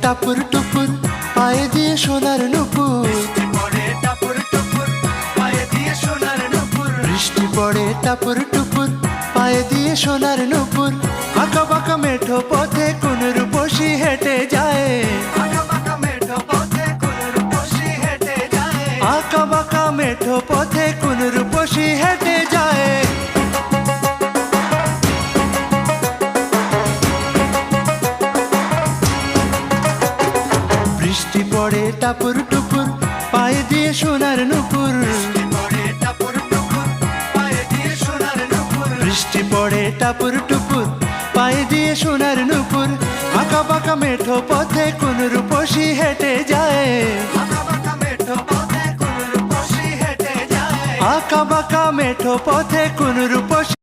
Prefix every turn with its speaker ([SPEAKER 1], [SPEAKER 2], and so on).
[SPEAKER 1] টাপুর টুপুর পায়ে দিয়ে সোনার নুপুর, বৃষ্টি পড়ে টাপুর টুপুর পায়ে দিয়ে সোনার নুপুর। আঁকা বাঁকা মেঠো পথে কোন রূপসী হেঁটে যায়, আঁকা বাঁকা মেঠো পথে কোন রূপসী হেঁটে যায়। বৃষ্টি পড়ে টাপুর টুপুর পায়ে দিয়ে সোনার নুপুর, বৃষ্টি পড়ে টাপুর টুপুর পায়ে দিয়ে সোনার নুপুর। আঁকা বাঁকা মেঠো পথে কোন রূপসী হেঁটে যায়, আঁকা বাঁকা মেঠো পথে কোন রূপসী